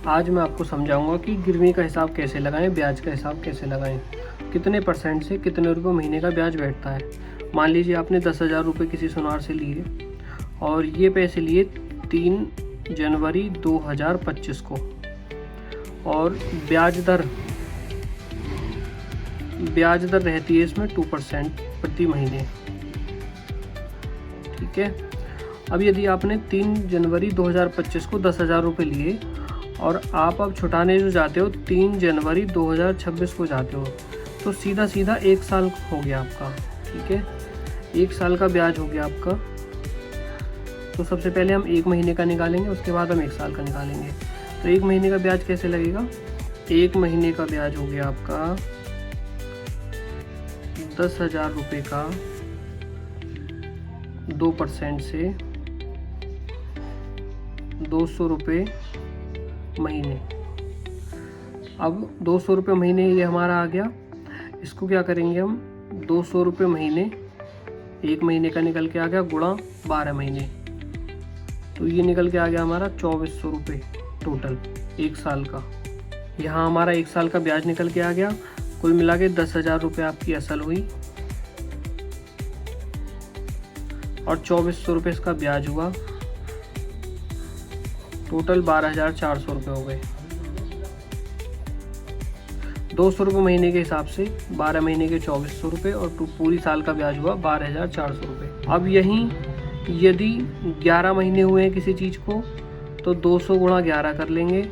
आज मैं आपको समझाऊंगा कि गिरवी का हिसाब कैसे लगाएं, ब्याज का हिसाब कैसे लगाएं, कितने परसेंट से कितने रुपये महीने का ब्याज बैठता है। मान लीजिए आपने 10,000 रुपये किसी सुनार से लिए और ये पैसे लिए 3 जनवरी 2025 को, और ब्याज दर रहती है इसमें 2% प्रति महीने। ठीक है। अब यदि आपने 3 जनवरी 2025 को 10,000 रुपये लिए और आप अब छुटाने जो जाते हो 3 जनवरी 2026 को जाते हो, तो सीधा सीधा 1 साल हो गया आपका। ठीक है, 1 साल का ब्याज हो गया आपका। तो सबसे पहले हम 1 महीने का निकालेंगे, उसके बाद हम 1 साल का निकालेंगे। तो 1 महीने का ब्याज कैसे लगेगा? 1 महीने का ब्याज हो गया आपका 10,000 रुपये का 2% से 200 रुपये महीने। अब 200 रुपये महीने ये हमारा आ गया। इसको क्या करेंगे हम, 200 रुपये महीने 1 महीने का निकल के आ गया गुणा 12 महीने, तो ये निकल के आ गया हमारा 2400 रुपये टोटल 1 साल का। यहाँ हमारा 1 साल का ब्याज निकल के आ गया। कुल मिला के 10,000 रुपये आपकी असल हुई और 2400 रुपये इसका ब्याज हुआ। टोटल 12,400 रुपये हो गए। 200 रुपये महीने के हिसाब से 12 महीने के 2400 रुपये और पूरी साल का ब्याज हुआ 12,400 रुपये। अब यहीं यदि 11 महीने हुए हैं किसी चीज़ को तो 200 गुणा 11 कर लेंगे,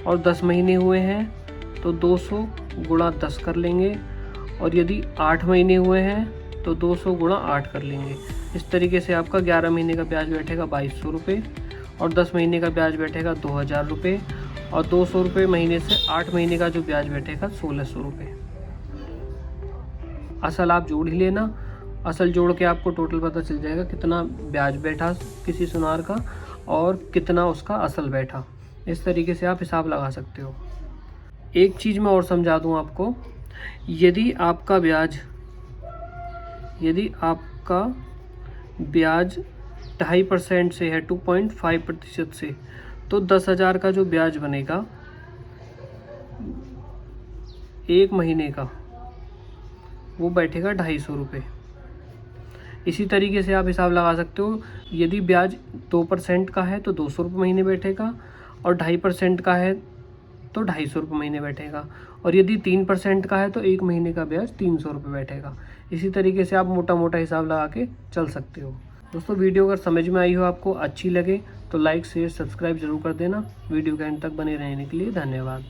और 10 महीने हुए हैं तो 200 गुणा 10 कर लेंगे, और यदि 8 महीने हुए हैं तो 200 गुणा 8 कर लेंगे। इस तरीके से आपका 11 महीने का ब्याज बैठेगा 2200 रुपये, और 10 महीने का ब्याज बैठेगा 2,000 रुपये, और 200 रुपये महीने से 8 महीने का जो ब्याज बैठेगा 1,600 रुपये। असल आप जोड़ ही लेना, असल जोड़ के आपको टोटल पता चल जाएगा कितना ब्याज बैठा किसी सुनार का और कितना उसका असल बैठा। इस तरीके से आप हिसाब लगा सकते हो। एक चीज़ मैं और समझा दूं आपको, यदि आपका ब्याज 2.5% से है, 2.5% से, तो 10,000 का जो ब्याज बनेगा 1 महीने का वो बैठेगा 250 रुपये। इसी तरीके से आप हिसाब लगा सकते हो, यदि ब्याज 2% का है तो 200 रुपये महीने बैठेगा, और 2.5% का है तो 250 रुपये महीने बैठेगा, और यदि 3% का है तो 1 महीने का ब्याज 300 रुपये बैठेगा। इसी तरीके से आप मोटा मोटा हिसाब लगा के चल सकते हो। दोस्तों, वीडियो अगर समझ में आई हो, आपको अच्छी लगे, तो लाइक शेयर सब्सक्राइब जरूर कर देना। वीडियो के एंड तक बने रहने के लिए धन्यवाद।